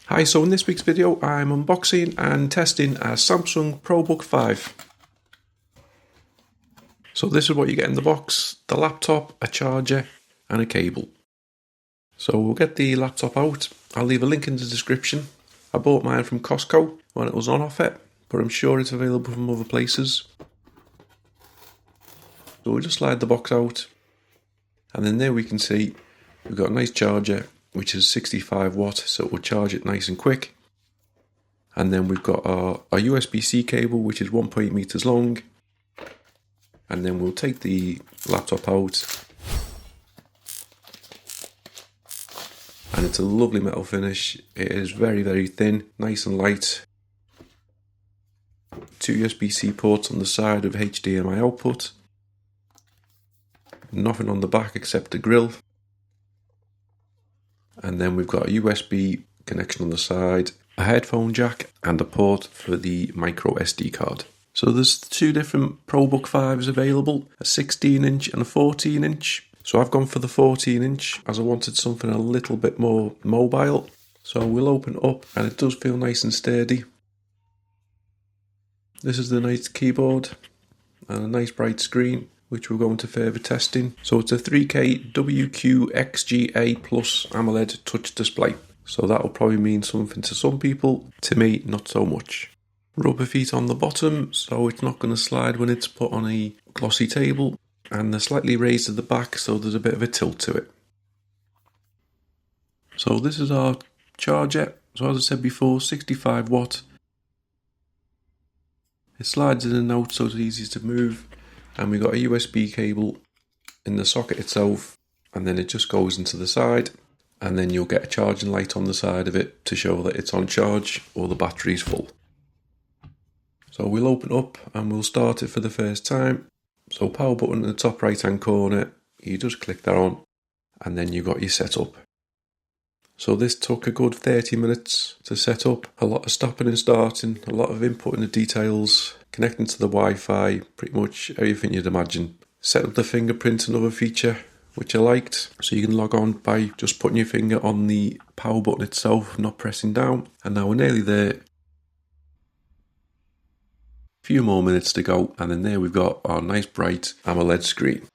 Hi, so in this week's video I'm unboxing and testing a Samsung ProBook 5. So this is what you get in the box: the laptop, a charger and a cable. So we'll get the laptop out. I'll leave a link in the description. I bought mine from Costco when it was on offer, but I'm sure it's available from other places. So we'll just slide the box out, and then there we can see we've got a nice charger which is 65 watt, so it will charge it nice and quick. And then we've got our USB-C cable, which is 1.8 meters long. And then we'll take the laptop out, and it's a lovely metal finish. It is very, very thin, nice and light. 2 USB-C ports on the side of HDMI output. Nothing on the back except the grill. And then we've got a USB connection on the side, a headphone jack and a port for the micro SD card. So there's 2 different ProBook 5s available, a 16-inch and a 14-inch. So I've gone for the 14-inch as I wanted something a little bit more mobile. So we'll open it up, and it does feel nice and sturdy. This is the nice keyboard and a nice bright screen, which we'll go into further testing. So it's a 3K WQXGA Plus AMOLED touch display. So that will probably mean something to some people. To me, not so much. Rubber feet on the bottom, so it's not going to slide when it's put on a glossy table. And they're slightly raised at the back, so there's a bit of a tilt to it. So this is our charger. So as I said before, 65 watt. It slides in and out, so it's easy to move. And we've got a USB cable in the socket itself, and then it just goes into the side, and then you'll get a charging light on the side of it to show that it's on charge or the battery's full. So we'll open up and we'll start it for the first time. So power button in the top right hand corner, you just click that on, and then you've got your setup. So this took a good 30 minutes to set up. A lot of stopping and starting, a lot of inputting the details, connecting to the Wi-Fi, pretty much everything you'd imagine. Set up the fingerprint, another feature which I liked. So you can log on by just putting your finger on the power button itself, not pressing down. And now we're nearly there. Few more minutes to go, and then there we've got our nice bright AMOLED screen.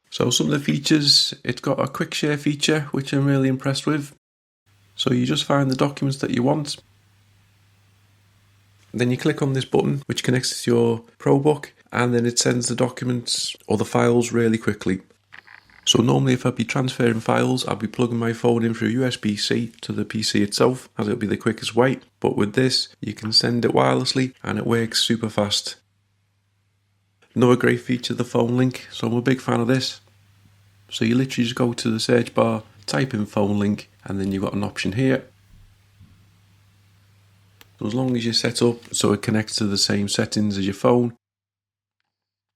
So some of the features, it's got a quick share feature which I'm really impressed with. So you just find the documents that you want, then you click on this button which connects to your ProBook, and then it sends the documents or the files really quickly. So normally if I'd be transferring files, I'd be plugging my phone in through USB-C to the PC itself, as it'll be the quickest way. But with this, you can send it wirelessly and it works super fast. Another great feature, the phone link. So I'm a big fan of this. So you literally just go to the search bar, type in phone link, and then you've got an option here. So as long as you're set up so it connects to the same settings as your phone,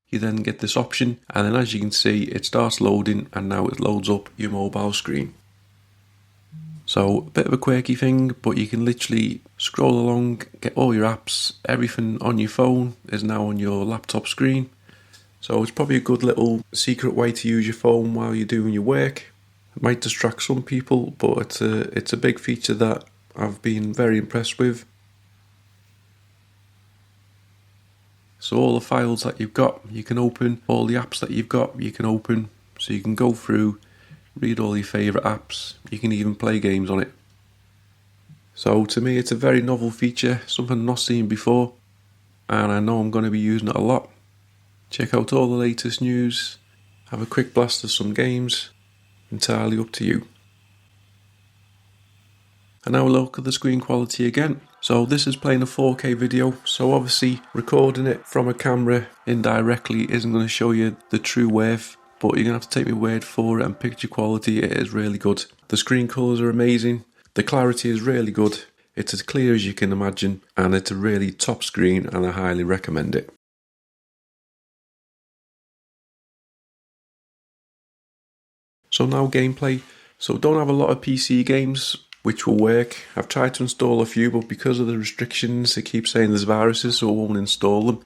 you then get this option, and then as you can see it starts loading, and now it loads up your mobile screen. So a bit of a quirky thing, but you can literally scroll along, get all your apps, everything on your phone is now on your laptop screen. So it's probably a good little secret way to use your phone while you're doing your work. It might distract some people, but it's a big feature that I've been very impressed with. So all the files that you've got, you can open. All the apps that you've got, you can open. So you can go through, read all your favourite apps. You can even play games on it. So to me, it's a very novel feature, something I've not seen before. And I know I'm going to be using it a lot. Check out all the latest news. Have a quick blast of some games. Entirely up to you. And now we'll look at the screen quality again. So this is playing a 4K video, so obviously recording it from a camera indirectly isn't going to show you the true worth, but you're going to have to take my word for it, and picture quality, it is really good. The screen colours are amazing, the clarity is really good, it's as clear as you can imagine, and it's a really top screen and I highly recommend it. So now gameplay. So don't have a lot of PC games which will work. I've tried to install a few, but because of the restrictions, it keeps saying there's viruses, so I won't install them.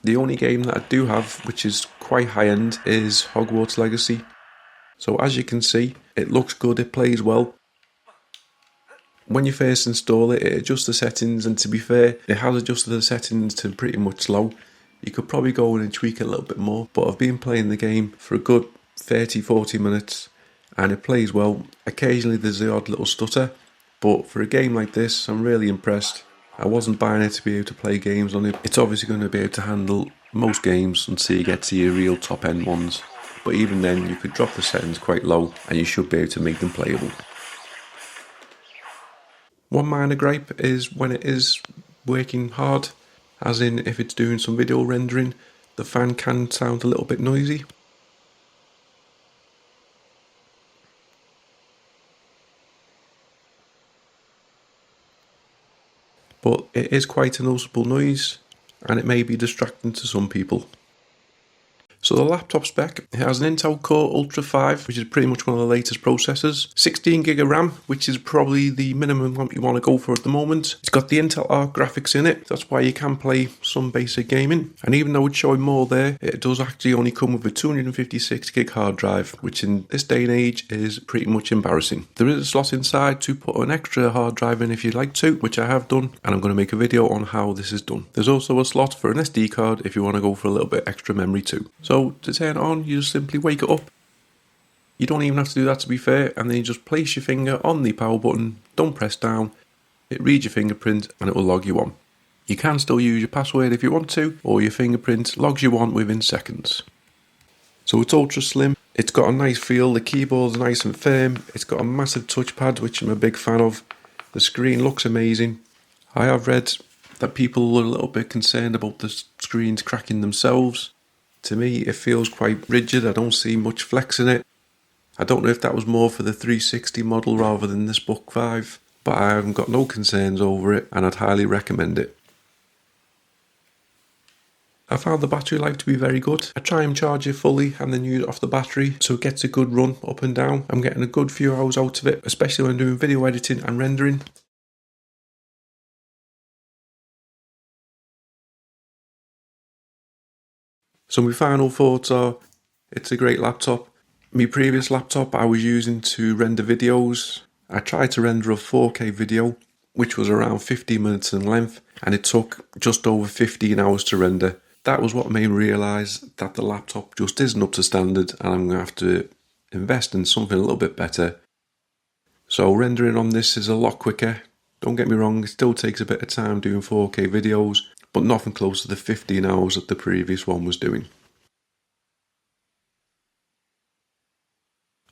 The only game that I do have, which is quite high end, is Hogwarts Legacy. So as you can see, it looks good, it plays well. When you first install it, it adjusts the settings, and to be fair, it has adjusted the settings to pretty much low. You could probably go in and tweak it a little bit more, but I've been playing the game for a good 30-40 minutes and it plays well. Occasionally there's the odd little stutter, but for a game like this, I'm really impressed. I wasn't buying it to be able to play games on it. It's obviously going to be able to handle most games until you get to your real top end ones, but even then you could drop the settings quite low and you should be able to make them playable. One minor gripe is when it is working hard, as in if it's doing some video rendering, the fan can sound a little bit noisy. But it is quite a noticeable noise and it may be distracting to some people. So the laptop spec, it has an Intel Core Ultra 5, which is pretty much one of the latest processors. 16GB of RAM, which is probably the minimum one you want to go for at the moment. It's got the Intel Arc graphics in it, that's why you can play some basic gaming. And even though it's showing more there, it does actually only come with a 256GB hard drive, which in this day and age is pretty much embarrassing. There is a slot inside to put an extra hard drive in if you'd like to, which I have done, and I'm going to make a video on how this is done. There's also a slot for an SD card if you want to go for a little bit extra memory too. So to turn it on, you just simply wake it up. You don't even have to do that, to be fair, and then you just place your finger on the power button, don't press down, it reads your fingerprint and it will log you on. You can still use your password if you want to, or your fingerprint logs you on within seconds. So it's ultra slim, it's got a nice feel, the keyboard's nice and firm, it's got a massive touchpad which I'm a big fan of, the screen looks amazing. I have read that people are a little bit concerned about the screens cracking themselves. To me, it feels quite rigid. I don't see much flex in it. I don't know if that was more for the 360 model rather than this Book 5, but I haven't got no concerns over it and I'd highly recommend it. I found the battery life to be very good. I try and charge it fully and then use it off the battery so it gets a good run up and down. I'm getting a good few hours out of it, especially when doing video editing and rendering. So my final thoughts are, it's a great laptop. My previous laptop I was using to render videos. I tried to render a 4K video, which was around 15 minutes in length, and it took just over 15 hours to render. That was what made me realise that the laptop just isn't up to standard and I'm going to have to invest in something a little bit better. So rendering on this is a lot quicker. Don't get me wrong, it still takes a bit of time doing 4K videos, but nothing close to the 15 hours that the previous one was doing.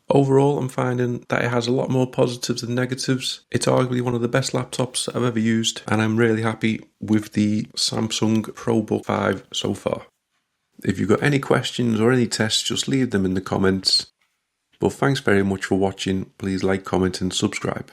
Overall, I'm finding that it has a lot more positives than negatives. It's arguably one of the best laptops I've ever used, and I'm really happy with the Samsung ProBook 5 so far. If you've got any questions or any tests, just leave them in the comments. But thanks very much for watching. Please like, comment and subscribe.